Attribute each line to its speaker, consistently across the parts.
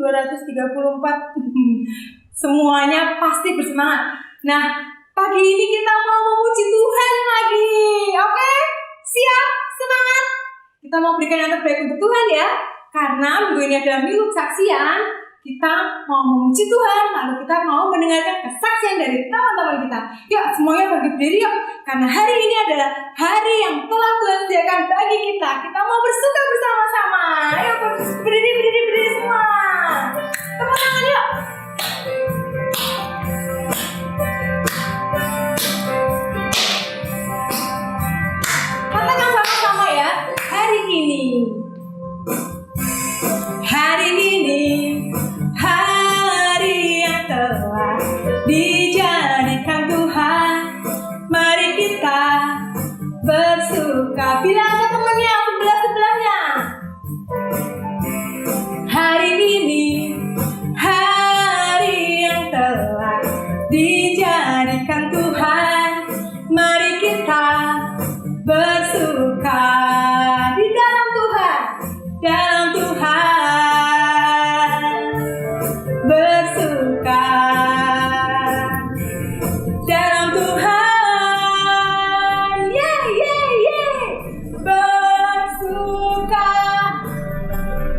Speaker 1: 234. Semuanya pasti bersemangat. Nah, pagi ini kita mau memuji Tuhan lagi. Oke? Siap? Semangat? Kita mau berikan yang terbaik untuk Tuhan ya. Karena minggu ini adalah minggu kesaksian. Kita mau memuji Tuhan, lalu kita mau mendengarkan kesaksian dari teman-teman kita. Yuk, semuanya bagi berdiri yuk. Karena hari ini adalah hari yang telah Tuhan sediakan bagi kita. Kita mau bersuka bersama-sama. Ayo berdiri semua. Tepuk tangan yuk. Katakan sama-sama ya. Hari ini. Hari ini. Hari yang telah dijadikan Tuhan, mari kita bersuka. Bilang ke temannya sebelah-sebelahnya. Hari ini hari yang telah dijadikan Tuhan, mari kita bersuka di dalam Tuhan, dalam Tuhan. Bersuka dalam Tuhan,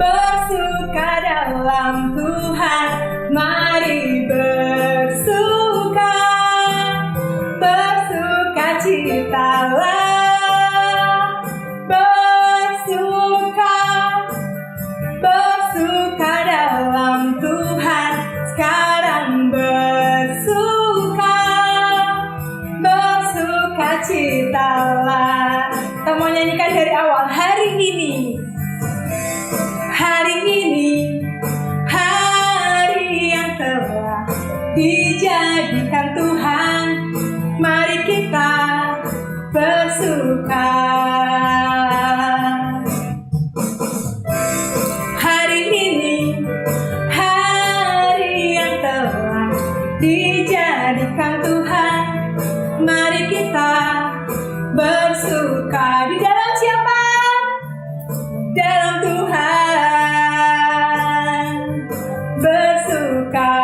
Speaker 1: bersuka dalam Tuhan, mari bersuka, bersukacitalah, bersuka dalam Tuhan. Sekarang bersukacitalah. Kita mau nyanyikan dari awal. Hari ini, hari yang telah dijadikan Tuhan, mari kita bersuka. Hari ini, hari yang telah dijadikan Tuhan, mari kita bersuka. Di dalam siapa? Dalam Tuhan. Bersuka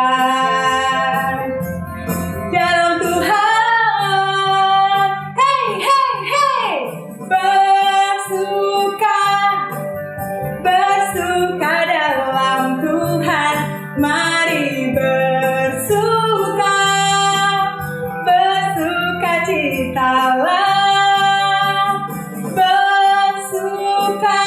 Speaker 1: dalam Tuhan. Hey. Bersuka dalam Tuhan, mari bersuka, bersukacitalah, bersuka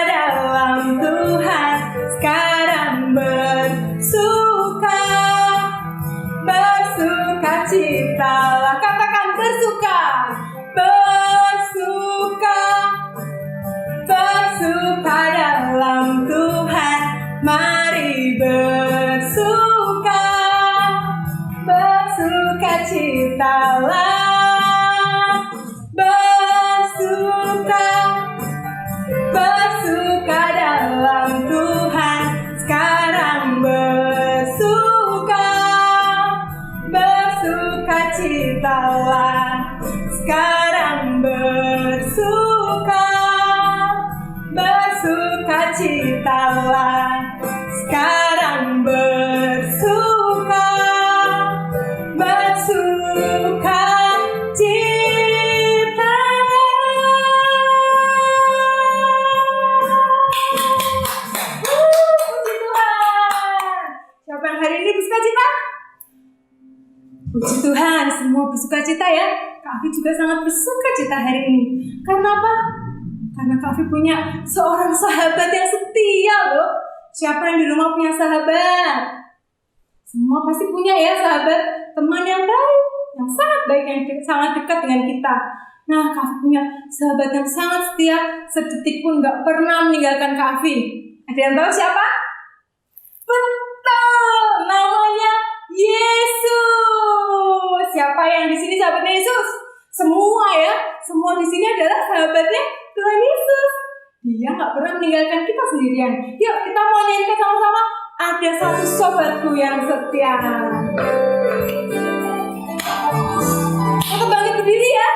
Speaker 1: dalam Tuhan. Sekarang bersukacitalah. Katakan bersuka dalam Tuhan, mari bersuka, bersukacitalah, bersuka dalam Tuhan. Sekarang bersukacitalah. Sekarang bersukacitalah. Sekarang puji Tuhan, semua bersukacita ya. Kak Afi juga sangat bersukacita hari ini. Karena apa? Karena Kak Afi punya seorang sahabat yang setia loh. Siapa yang di rumah punya sahabat? Semua pasti punya ya sahabat, teman yang baik, yang sangat baik, yang sangat dekat dengan kita. Nah, Kak Afi punya sahabat yang sangat setia, sedetik pun gak pernah meninggalkan Kak Afi. Ada yang tahu siapa? Betul, namanya Yesus. Siapa yang di sini sahabatnya Yesus? Semua ya, semua di sini adalah sahabatnya Tuhan Yesus. Dia nggak pernah meninggalkan kita sendirian. Yuk kita mau nyanyikan sama-sama. Ada satu sobatku yang setia. Kita bangkit berdiri ya.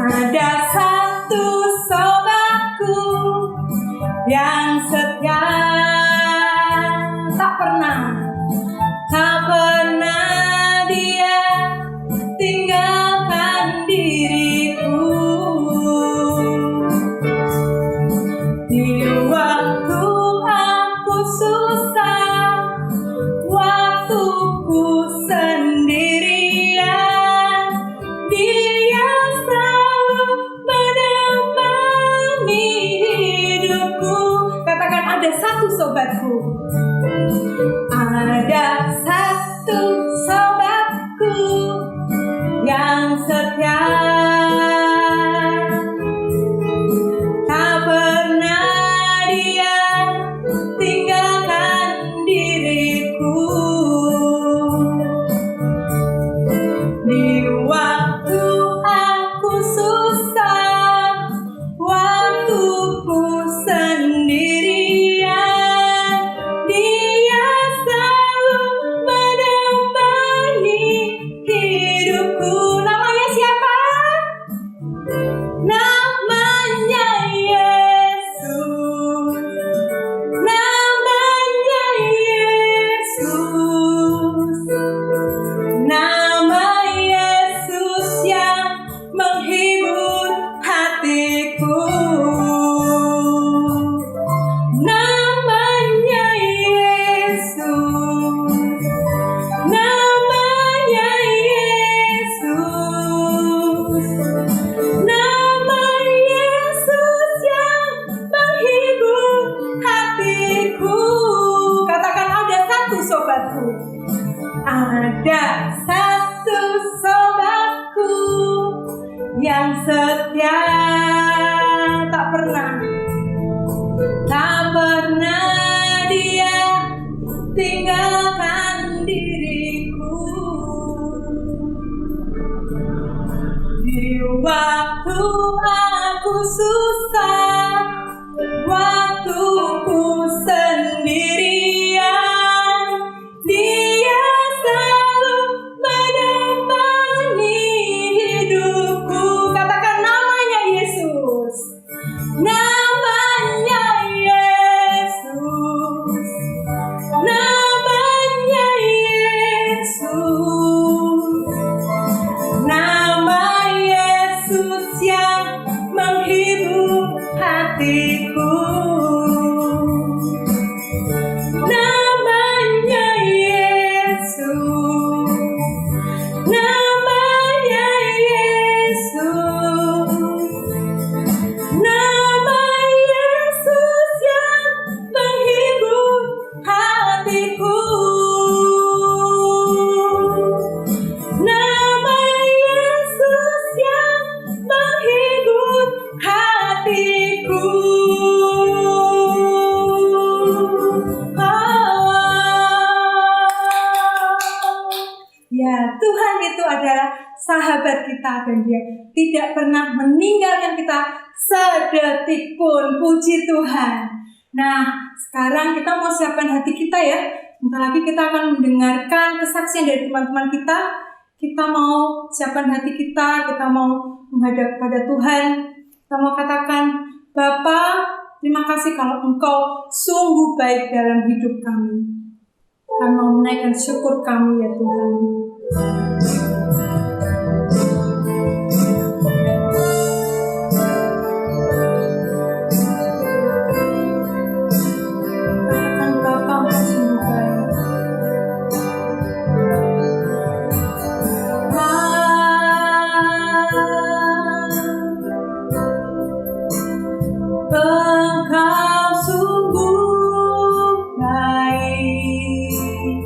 Speaker 1: Ada satu sobatku setia, tak pernah Dia tinggalkan diriku. Di waktu aku susah, waktuku sendirian, Dia selalu menemani hidupku. Katakan, ada satu sobatku. Ada satu sobatku yang setia, tak pernah Dia tinggalkan diriku. Di waktu aku susah, waktuku sendirian, Dia selalu menemani hidupku. Namanya siapa? Namanya Yesus. Namanya Yesus. Nama Yesus yang menghibur hatiku. Namanya Yesus. Namanya Yesus. Nama Yesus yang menghibur hatiku. Katakan, ada satu sobatku. Ada satu sobatku yang setia, tak pernah Dia tinggalkan diriku. Di waktu aku susah, waktuku sendirian, Dia selalu menemani hidupku. Katakan, namanya Yesus. Namanya Yesus. Namanya Yesus. Nama Yesus yang menghibur hatiku. Namanya Yesus. Namanya Yesus. Nama Yesus yang menghibur hatiku. Nama Yesus yang menghibur hatiku. Ya, Tuhan itu adalah sahabat kita dan Dia tidak pernah meninggalkan kita sedetik pun. Puji Tuhan. Nah, sekarang kita mau siapkan hati kita ya. Bentar lagi kita akan mendengarkan kesaksian dari teman-teman kita. Kita mau siapkan hati kita mau menghadap pada Tuhan. Kita mau katakan, Bapa, terima kasih kalau Engkau sungguh baik dalam hidup kami. Kami mau menaikkan syukur kami ya Tuhan. Katakan, Bapa, Engkau sungguh baik. Engkau sungguh baik.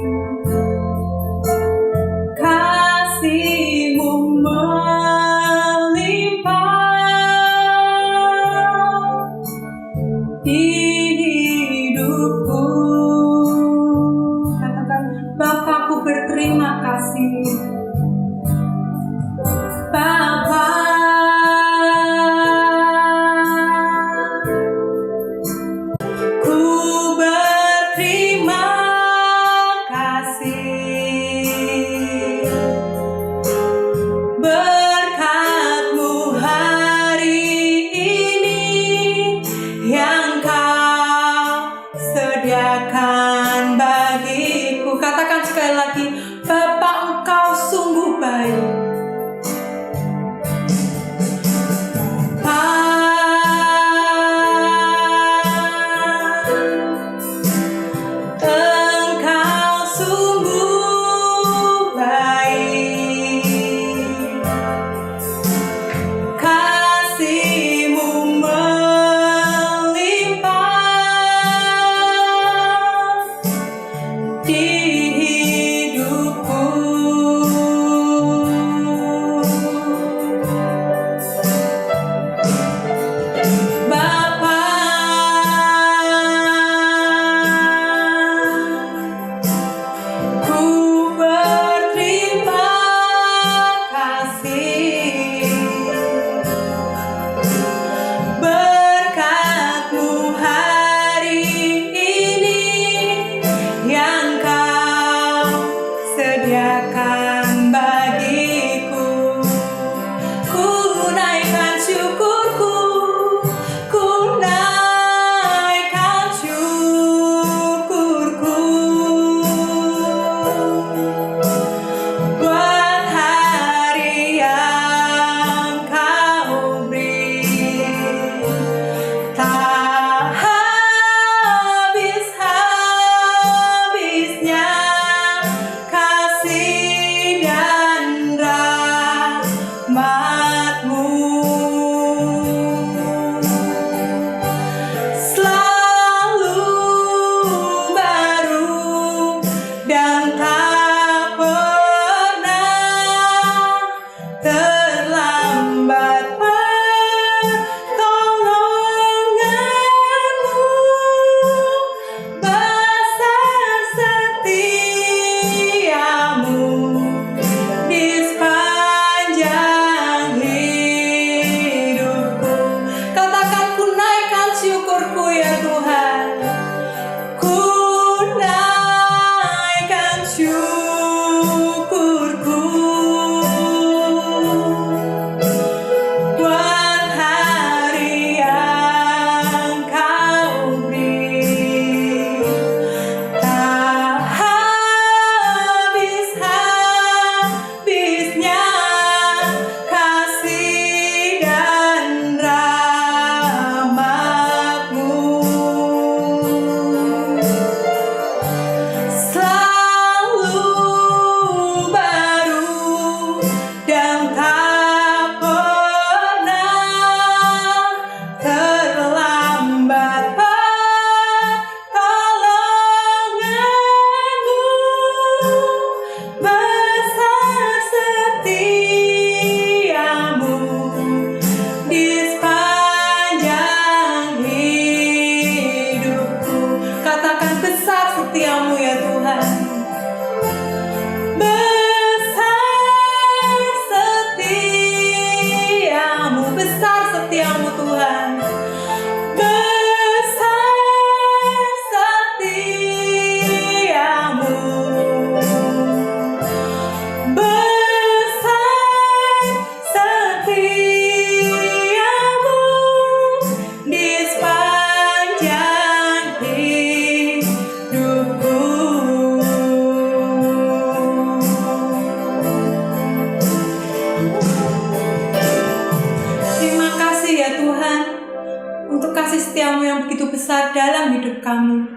Speaker 1: setiamu yang begitu besar dalam hidup kami.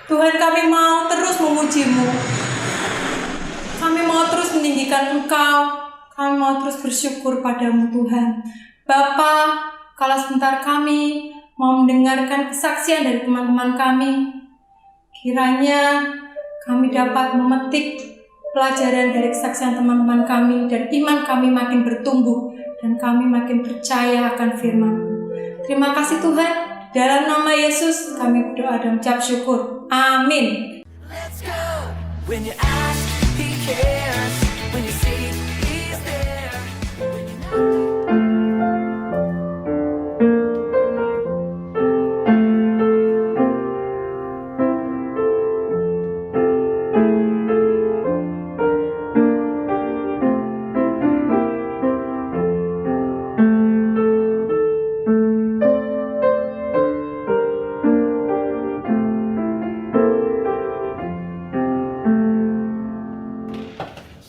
Speaker 1: Tuhan, kami mau terus memuji-Mu. Kami mau terus meninggikan Engkau. Kami mau terus bersyukur padamu Tuhan. Bapa, kalau sebentar kami mau mendengarkan kesaksian dari teman-teman kami, kiranya kami dapat memetik pelajaran dari kesaksian teman-teman kami dan iman kami makin bertumbuh dan kami makin percaya akan firman-Mu. Terima kasih Tuhan. Dalam nama Yesus kami berdoa dan ucap syukur. Amin.
Speaker 2: Let's go. When you ask, he cares. When you see, he's there. When you know.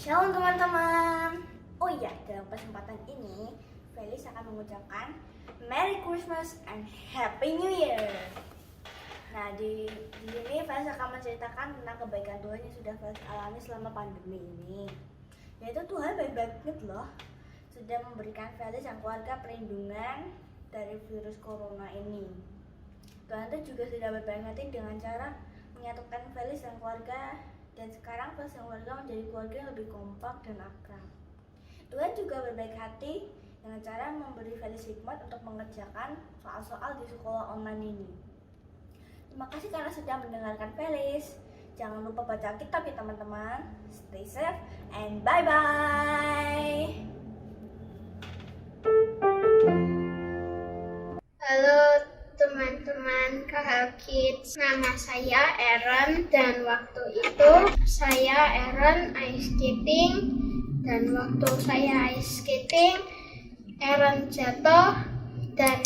Speaker 3: Shalom teman-teman. Oh iya, dalam kesempatan ini Felis akan mengucapkan Merry Christmas and Happy New Year. Nah, di sini Felis akan menceritakan tentang kebaikan Tuhan yang sudah Felis alami selama pandemi ini. Yaitu Tuhan baik banget loh, sudah memberikan Felis dan keluarga perlindungan dari virus corona ini. Tuhan itu juga sudah berbaik hati dengan cara menyatukan Felis dan keluarga, dan sekarang Felis dan keluarga menjadi keluarga yang lebih kompak dan akrab. Tuhan juga berbaik hati dengan cara memberi Felis hikmat untuk mengerjakan soal-soal di sekolah online ini. Terima kasih karena sudah mendengarkan Felis. Jangan lupa baca kitab ya teman-teman. Stay safe and bye-bye.
Speaker 4: Halo teman-teman KHL Kids, nama saya Aaron dan waktu itu saya Aaron ice skating, dan waktu saya ice skating Aaron jatuh dan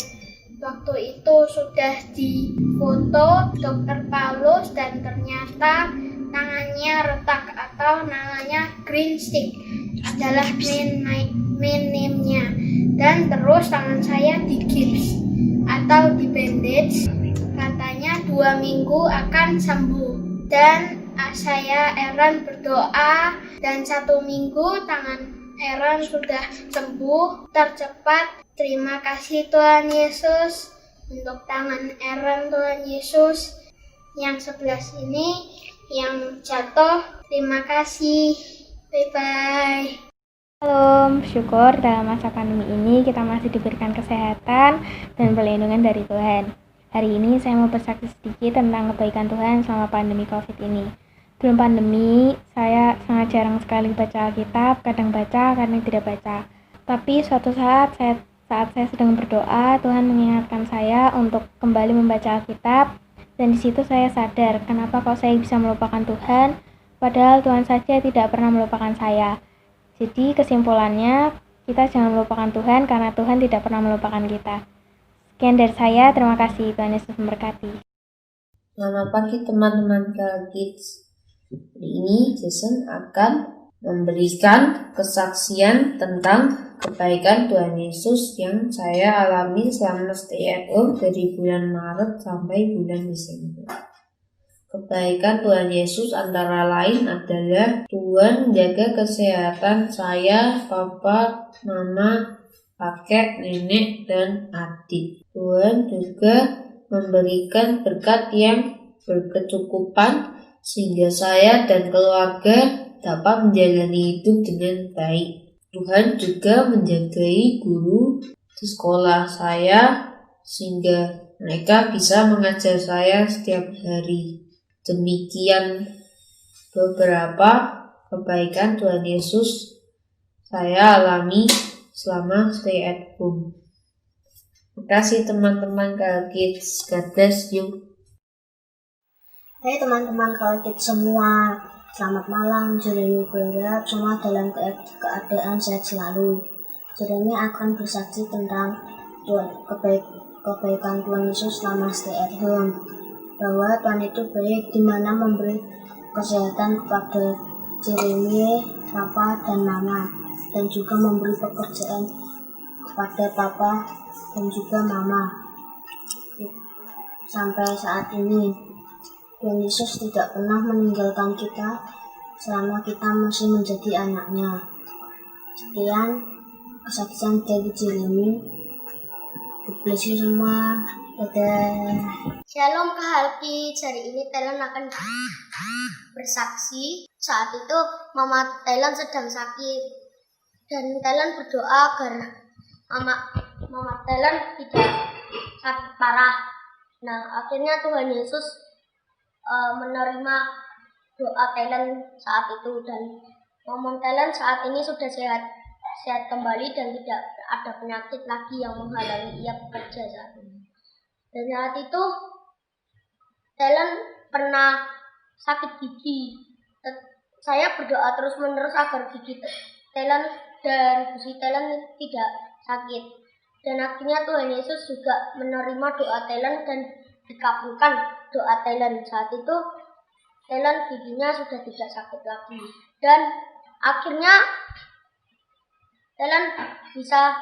Speaker 4: waktu itu sudah difoto dokter Paulus dan ternyata tangannya retak atau namanya green stick adalah main name-nya, dan terus tangan saya digips atau di bandage, katanya 2 minggu akan sembuh, dan saya Aaron berdoa dan 1 minggu tangan Aaron sudah sembuh tercepat. Terima kasih Tuhan Yesus untuk tangan Aaron, Tuhan Yesus yang sebelah sini yang jatuh. Terima kasih, bye bye.
Speaker 5: Shalom, syukur dalam masa pandemi ini kita masih diberikan kesehatan dan perlindungan dari Tuhan. Hari ini saya mau bersaksi sedikit tentang kebaikan Tuhan selama pandemi COVID ini. Sebelum pandemi, saya sangat jarang sekali baca Alkitab, kadang baca, kadang tidak baca. Tapi suatu saat saya sedang berdoa, Tuhan mengingatkan saya untuk kembali membaca Alkitab, dan di situ saya sadar kenapa kok saya bisa melupakan Tuhan, padahal Tuhan saja tidak pernah melupakan saya. Jadi kesimpulannya, kita jangan melupakan Tuhan karena Tuhan tidak pernah melupakan kita. Sekian dari saya, terima kasih. Tuhan Yesus memberkati.
Speaker 6: Selamat pagi teman-teman Kids. Hari ini Jason akan memberikan kesaksian tentang kebaikan Tuhan Yesus yang saya alami selama stay at home dari bulan Maret sampai bulan Desember. Kebaikan Tuhan Yesus antara lain adalah Tuhan menjaga kesehatan saya, papa, mama, kakek, nenek, dan adik. Tuhan juga memberikan berkat yang berkecukupan sehingga saya dan keluarga dapat menjalani hidup dengan baik. Tuhan juga menjagai guru di sekolah saya sehingga mereka bisa mengajar saya setiap hari. Demikian beberapa kebaikan Tuhan Yesus saya alami selama stay at home. Terima kasih teman-teman Kids. God bless you.
Speaker 7: Hai teman-teman Kids semua, selamat malam. Jeremy berharap semua dalam keadaan sehat selalu. Jeremy akan bersaksi tentang kebaikan Tuhan Yesus selama stay at home, bahwa Tuhan itu baik di mana memberi kesehatan kepada Jeremy, papa, dan mama, dan juga memberi pekerjaan kepada papa dan juga mama. sampai saat ini. Tuhan Yesus tidak pernah meninggalkan kita selama kita masih menjadi anaknya. Sekian kesaksian dari Jeremy. God bless you semua. Dadah.
Speaker 4: Shalom Kahalki, hari ini Thailand akan bersaksi. Saat itu Mama Thailand sedang sakit dan Thailand berdoa agar Mama Thailand tidak sakit parah. Nah, akhirnya Tuhan Yesus menerima doa Thailand saat itu dan Mama Thailand saat ini sudah sehat kembali dan tidak ada penyakit lagi yang menghalangi ia bekerja saat ini. Dan saat itu Thailand pernah sakit gigi. Saya berdoa terus-menerus agar gigi Thailand dan gusi Thailand tidak sakit. Dan akhirnya Tuhan Yesus juga menerima doa Thailand dan dikabulkan doa Thailand. Saat itu Thailand giginya sudah tidak sakit lagi. Dan akhirnya Thailand bisa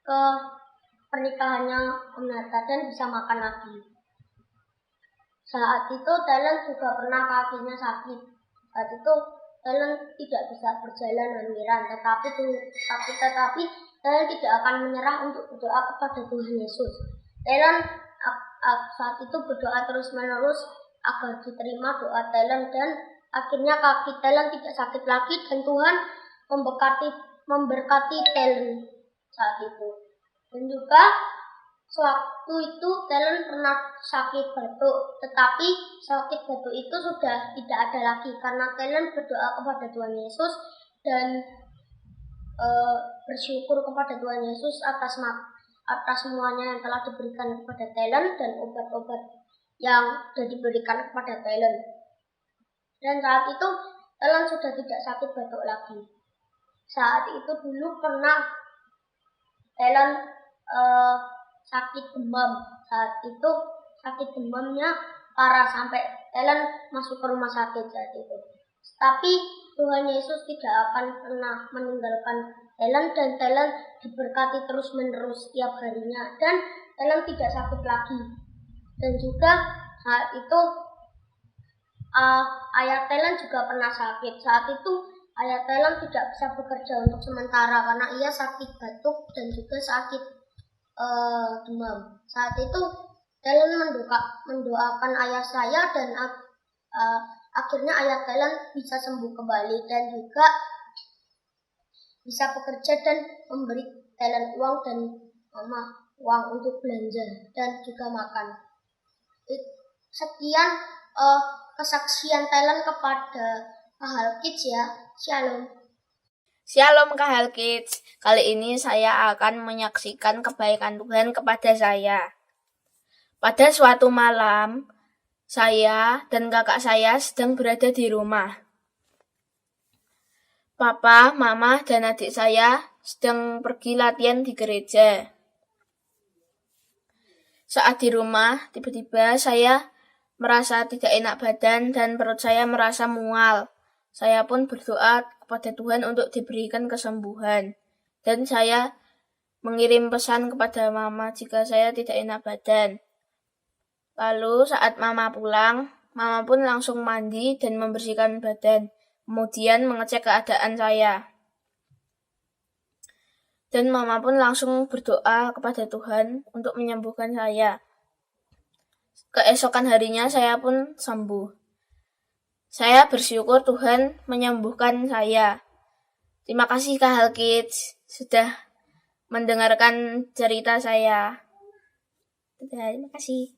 Speaker 4: ke pernikahannya Om Nata dan bisa makan lagi. Saat itu Thailand juga pernah kakinya sakit. Saat itu Thailand tidak bisa berjalan hamiran, tetapi Thailand tidak akan menyerah untuk berdoa kepada Tuhan Yesus. Thailand saat itu berdoa terus-menerus agar diterima doa Thailand dan akhirnya kaki Thailand tidak sakit lagi dan Tuhan memberkati Thailand saat itu. Dan juga sewaktu itu Thailand pernah sakit batuk, tetapi sakit batuk itu sudah tidak ada lagi karena Thailand berdoa kepada Tuhan Yesus dan bersyukur kepada Tuhan Yesus atas semuanya yang telah diberikan kepada Thailand dan obat-obat yang sudah diberikan kepada Thailand. Dan saat itu Thailand sudah tidak sakit batuk lagi. Saat itu dulu pernah Thailand sakit demam. Saat itu sakit demamnya parah sampai Thailand masuk ke rumah sakit saat itu. Tapi Tuhan Yesus tidak akan pernah meninggalkan Thailand dan Thailand diberkati terus-menerus setiap harinya dan Thailand tidak sakit lagi. Dan juga saat itu ayah Thailand juga pernah sakit. Saat itu ayah Thailand tidak bisa bekerja untuk sementara karena ia sakit batuk dan juga sakit demam. Saat itu Thailand mendoakan ayah saya dan akhirnya ayah Thailand bisa sembuh kembali dan juga bisa bekerja dan memberi Thailand uang dan uang untuk belanja dan juga makan. Sekian kesaksian Thailand kepada Kahal Kids ya. Shalom.
Speaker 5: Shalom Kahal Kids. Kali ini saya akan menyaksikan kebaikan Tuhan kepada saya. Pada suatu malam, saya dan kakak saya sedang berada di rumah. Papa, Mama, dan adik saya sedang pergi latihan di gereja. Saat di rumah, tiba-tiba saya merasa tidak enak badan dan perut saya merasa mual. Saya pun berdoa kepada Tuhan untuk diberikan kesembuhan. Dan saya mengirim pesan kepada Mama jika saya tidak enak badan. Lalu saat Mama pulang, Mama pun langsung mandi dan membersihkan badan. Kemudian mengecek keadaan saya. Dan Mama pun langsung berdoa kepada Tuhan untuk menyembuhkan saya. Keesokan harinya saya pun sembuh. Saya bersyukur Tuhan menyembuhkan saya. Terima kasih Kahal Kids sudah mendengarkan cerita saya. Terima kasih.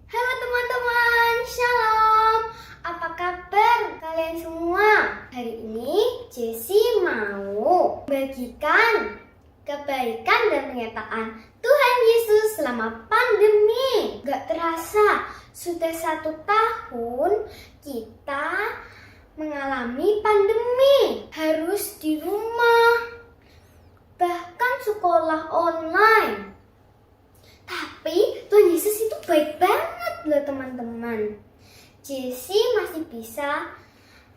Speaker 4: Halo teman-teman, shalom. Apa kabar kalian semua? Hari ini Jessie mau bagikan kebaikan dan pernyataan Tuhan Yesus selama pandemi. Gak terasa, sudah 1 tahun kita mengalami pandemi. Harus di rumah, bahkan sekolah online. Tapi Tuhan Yesus itu baik banget loh teman-teman. Jessie masih bisa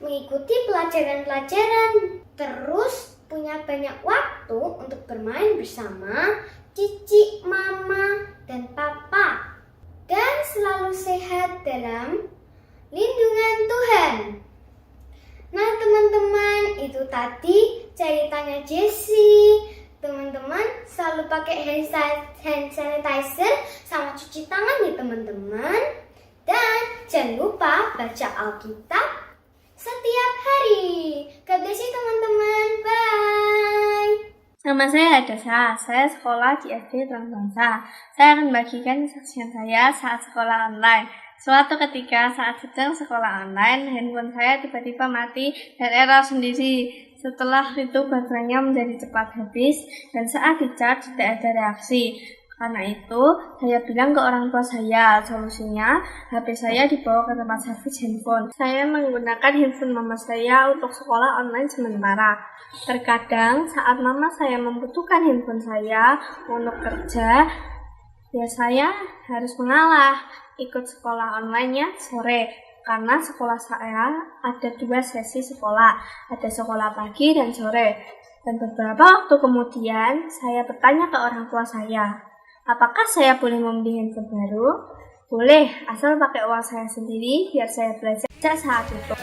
Speaker 4: mengikuti pelajaran-pelajaran, terus punya banyak waktu untuk bermain bersama Cici, Mama, dan Papa. Dan
Speaker 3: selalu sehat dalam lindungan Tuhan. Nah teman-teman, itu tadi ceritanya Jessie. Teman-teman selalu pakai hand sanitizer sama cuci tangan ya teman-teman. Dan jangan lupa baca Alkitab setiap hari. God bless you teman-teman. Bye.
Speaker 5: Nama saya Hadasa, saya sekolah di SD Terang Bangsa. Saya akan membagikan kesaksian saya saat sekolah online. Suatu ketika saat sedang sekolah online, handphone saya tiba-tiba mati dan error sendiri. Setelah itu baterainya menjadi cepat habis dan saat di-charge tidak ada reaksi. Karena itu, saya bilang ke orang tua saya, solusinya HP saya dibawa ke tempat servis handphone. Saya menggunakan handphone mama saya untuk sekolah online sementara. Terkadang saat mama saya membutuhkan handphone saya untuk kerja, ya saya harus mengalah, ikut sekolah online-nya sore. Karena sekolah saya ada 2 sesi sekolah, ada sekolah pagi dan sore. Dan beberapa waktu kemudian, saya bertanya ke orang tua saya, apakah saya boleh membeli handphone baru? Boleh, asal pakai uang saya sendiri biar saya belajar saat itu.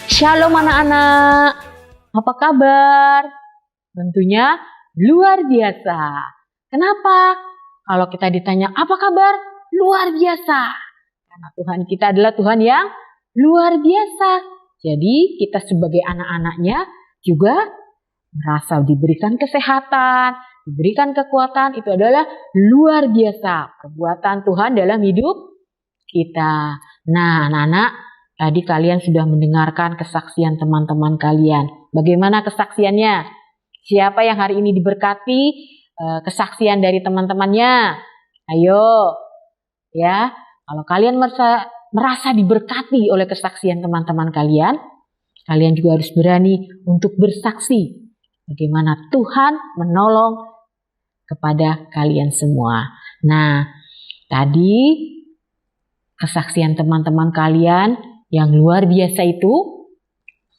Speaker 8: Shalom anak-anak, apa kabar? Tentunya luar biasa. Kenapa? Kalau kita ditanya apa kabar? Luar biasa. Karena Tuhan kita adalah Tuhan yang luar biasa. Jadi kita sebagai anak-anaknya juga merasa diberikan kesehatan, diberikan kekuatan, itu adalah luar biasa perbuatan Tuhan dalam hidup kita. Nah, anak-anak, tadi kalian sudah mendengarkan kesaksian teman-teman kalian. Bagaimana kesaksiannya? Siapa yang hari ini diberkati kesaksian dari teman-temannya? Ayo, ya. Kalau kalian merasa diberkati oleh kesaksian teman-teman kalian, kalian juga harus berani untuk bersaksi bagaimana Tuhan menolong kepada kalian semua. Nah, tadi kesaksian teman-teman kalian yang luar biasa itu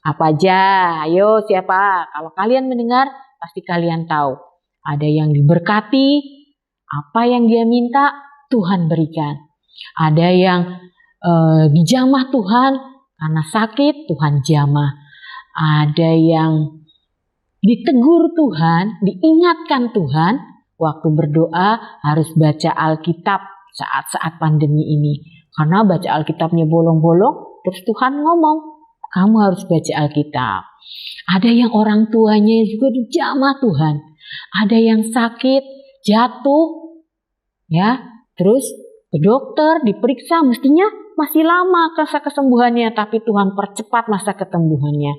Speaker 8: apa aja? Ayo siapa? Kalau kalian mendengar pasti kalian tahu. Ada yang diberkati, apa yang dia minta Tuhan berikan. Ada yang dijamah Tuhan karena sakit, Tuhan jamah. Ada yang ditegur Tuhan, diingatkan Tuhan, waktu berdoa harus baca Alkitab saat-saat pandemi ini. Karena baca Alkitabnya bolong-bolong, terus Tuhan ngomong, kamu harus baca Alkitab. Ada yang orang tuanya juga dijamah Tuhan. Ada yang sakit, jatuh, ya, terus ke dokter, diperiksa, mestinya masih lama masa kesembuhannya, tapi Tuhan percepat masa kesembuhannya.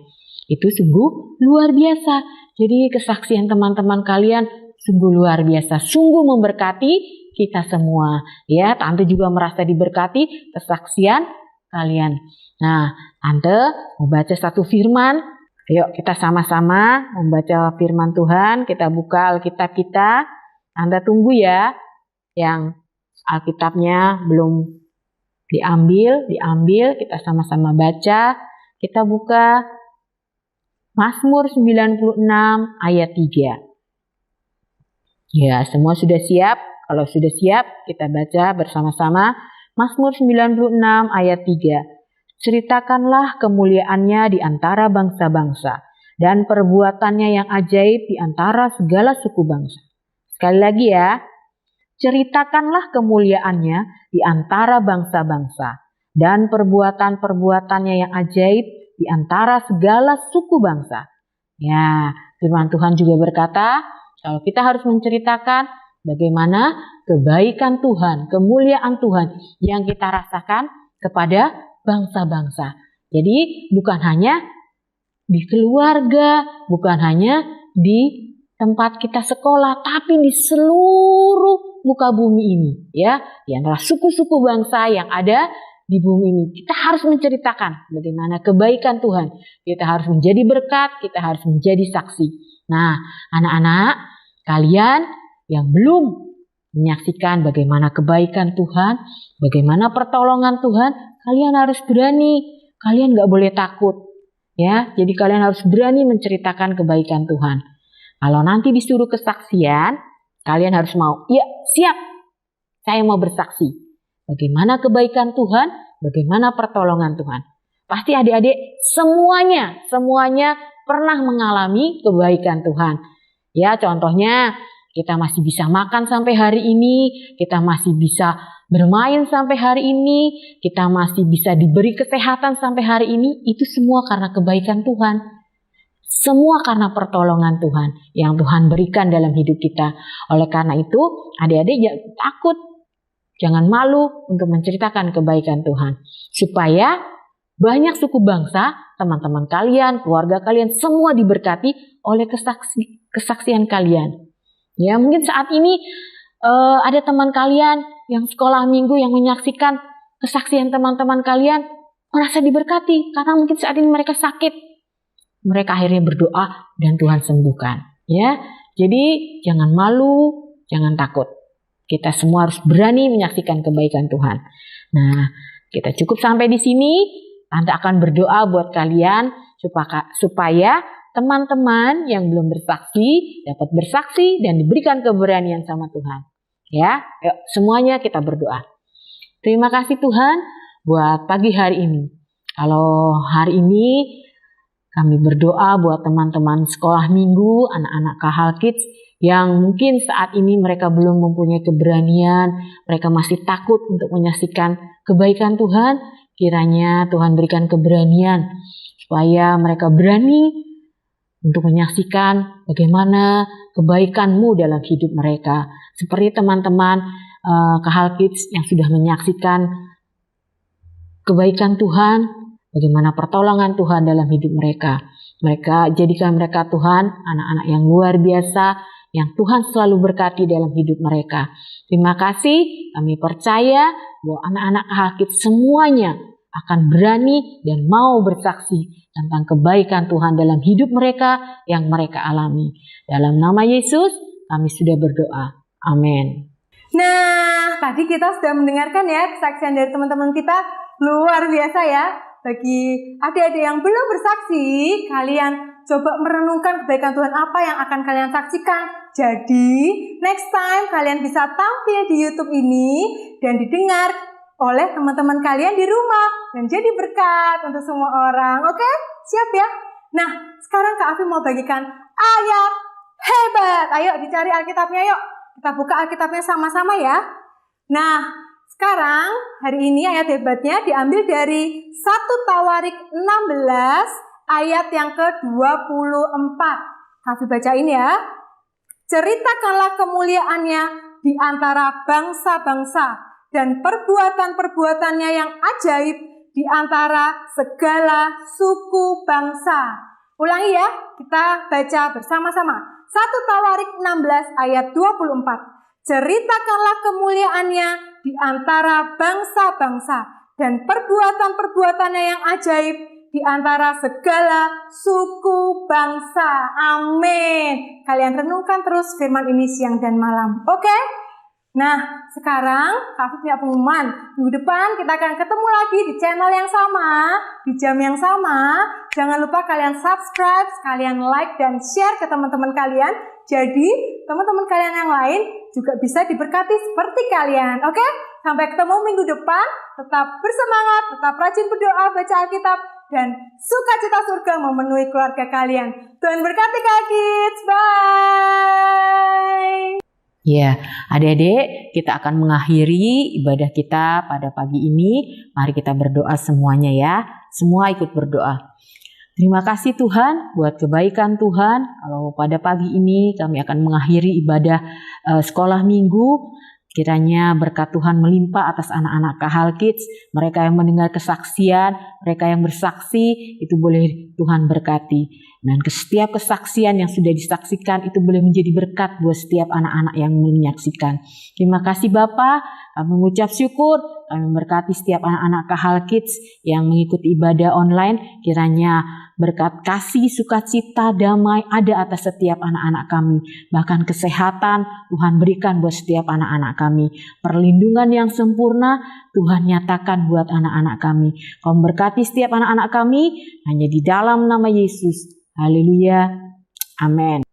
Speaker 8: Itu sungguh luar biasa. Jadi kesaksian teman-teman kalian sungguh luar biasa, sungguh memberkati kita semua. Ya, Tante juga merasa diberkati kesaksian kalian. Nah, Tante mau baca satu firman. Ayo kita sama-sama membaca firman Tuhan. Kita buka Alkitab kita. Tante tunggu ya. Yang Alkitabnya belum diambil. Kita sama-sama baca. Kita buka Mazmur 96 ayat 3. Ya, semua sudah siap? Kalau sudah siap, kita baca bersama-sama Mazmur 96 ayat 3. Ceritakanlah kemuliaannya di antara bangsa-bangsa dan perbuatannya yang ajaib di antara segala suku bangsa. Sekali lagi ya. Ceritakanlah kemuliaannya di antara bangsa-bangsa dan perbuatan-perbuatannya yang ajaib di antara segala suku bangsa. Ya, firman Tuhan juga berkata, kalau kita harus menceritakan bagaimana kebaikan Tuhan, kemuliaan Tuhan yang kita rasakan kepada bangsa-bangsa. Jadi bukan hanya di keluarga, bukan hanya di tempat kita sekolah, tapi di seluruh muka bumi ini, ya, di antara suku-suku bangsa yang ada di bumi ini. Kita harus menceritakan bagaimana kebaikan Tuhan. Kita harus menjadi berkat, kita harus menjadi saksi. Nah, anak-anak, kalian yang belum menyaksikan bagaimana kebaikan Tuhan, bagaimana pertolongan Tuhan, kalian harus berani. Kalian gak boleh takut. Ya, jadi kalian harus berani menceritakan kebaikan Tuhan. Kalau nanti disuruh kesaksian, kalian harus mau, ya siap, saya mau bersaksi. Bagaimana kebaikan Tuhan, bagaimana pertolongan Tuhan. Pasti adik-adik semuanya pernah mengalami kebaikan Tuhan. Ya, contohnya kita masih bisa makan sampai hari ini, kita masih bisa bermain sampai hari ini, kita masih bisa diberi kesehatan sampai hari ini, itu semua karena kebaikan Tuhan. Semua karena pertolongan Tuhan yang Tuhan berikan dalam hidup kita. Oleh karena itu, adik-adik jangan takut, jangan malu untuk menceritakan kebaikan Tuhan. Supaya banyak suku bangsa, teman-teman kalian, keluarga kalian, semua diberkati oleh kesaksian kalian. Ya, mungkin saat ini ada teman kalian yang sekolah minggu yang menyaksikan kesaksian teman-teman kalian merasa diberkati karena mungkin saat ini mereka sakit. Mereka akhirnya berdoa dan Tuhan sembuhkan. Ya, jadi jangan malu, jangan takut. Kita semua harus berani menyaksikan kebaikan Tuhan. Nah, kita cukup sampai di sini. Tante akan berdoa buat kalian supaya teman-teman yang belum bersaksi dapat bersaksi dan diberikan keberanian sama Tuhan. Ya, yuk semuanya kita berdoa. Terima kasih Tuhan buat pagi hari ini. Kalau hari ini kami berdoa buat teman-teman sekolah minggu, anak-anak Kahal Kids yang mungkin saat ini mereka belum mempunyai keberanian, mereka masih takut untuk menyaksikan kebaikan Tuhan. Kiranya Tuhan berikan keberanian supaya mereka berani untuk menyaksikan bagaimana kebaikan-Mu dalam hidup mereka. Seperti teman-teman Kahal Kids yang sudah menyaksikan kebaikan Tuhan, bagaimana pertolongan Tuhan dalam hidup mereka. Mereka jadikan mereka Tuhan, anak-anak yang luar biasa, yang Tuhan selalu berkati dalam hidup mereka. Terima kasih, kami percaya bahwa anak-anak Kahal Kids semuanya akan berani dan mau bersaksi tentang kebaikan Tuhan dalam hidup mereka yang mereka alami. Dalam nama Yesus, kami sudah berdoa. Amin.
Speaker 1: Nah, tadi kita sudah mendengarkan ya kesaksian dari teman-teman kita. Luar biasa ya. Bagi adik-adik yang belum bersaksi, kalian coba merenungkan kebaikan Tuhan apa yang akan kalian saksikan. Jadi, next time kalian bisa tampil di YouTube ini dan didengar oleh teman-teman kalian di rumah. Dan jadi berkat untuk semua orang. Oke? Siap ya? Nah, sekarang Kak Afi mau bagikan ayat hebat. Ayo dicari Alkitabnya yuk. Kita buka Alkitabnya sama-sama ya. Nah, sekarang hari ini ayat hebatnya diambil dari 1 Tawarik 16 ayat yang ke-24. Kak Afi bacain ya. Ceritakanlah kemuliaannya di antara bangsa-bangsa dan perbuatan-perbuatannya yang ajaib di antara segala suku bangsa. Ulangi ya, kita baca bersama-sama. 1 Tawarik 16 ayat 24. Ceritakanlah kemuliaannya di antara bangsa-bangsa dan perbuatan-perbuatannya yang ajaib di antara segala suku bangsa. Amin. Kalian renungkan terus firman ini siang dan malam. Oke? Nah, sekarang Kak Afi punya pengumuman. Minggu depan kita akan ketemu lagi di channel yang sama, di jam yang sama. Jangan lupa kalian subscribe, kalian like dan share ke teman-teman kalian. Jadi, teman-teman kalian yang lain juga bisa diberkati seperti kalian. Oke? Sampai ketemu minggu depan. Tetap bersemangat, tetap rajin berdoa, baca Alkitab, dan sukacita surga memenuhi keluarga kalian. Tuhan berkati Kak Kids. Bye.
Speaker 8: Ya, adik-adik, kita akan mengakhiri ibadah kita pada pagi ini. Mari kita berdoa semuanya ya. Semua ikut berdoa. Terima kasih Tuhan buat kebaikan Tuhan. Kalau pada pagi ini kami akan mengakhiri ibadah sekolah minggu. Kiranya berkat Tuhan melimpah atas anak-anak Kahal Kids. Mereka yang mendengar kesaksian, mereka yang bersaksi, itu boleh Tuhan berkati. Dan setiap kesaksian yang sudah disaksikan itu boleh menjadi berkat buat setiap anak-anak yang menyaksikan. Terima kasih Bapak, kami mengucap syukur, kami memberkati setiap anak-anak Kahal Kids yang mengikuti ibadah online. Kiranya berkat kasih, sukacita, damai ada atas setiap anak-anak kami. Bahkan kesehatan Tuhan berikan buat setiap anak-anak kami. Perlindungan yang sempurna Tuhan nyatakan buat anak-anak kami. Kau memberkati setiap anak-anak kami hanya di dalam nama Yesus. Haleluya. Amin.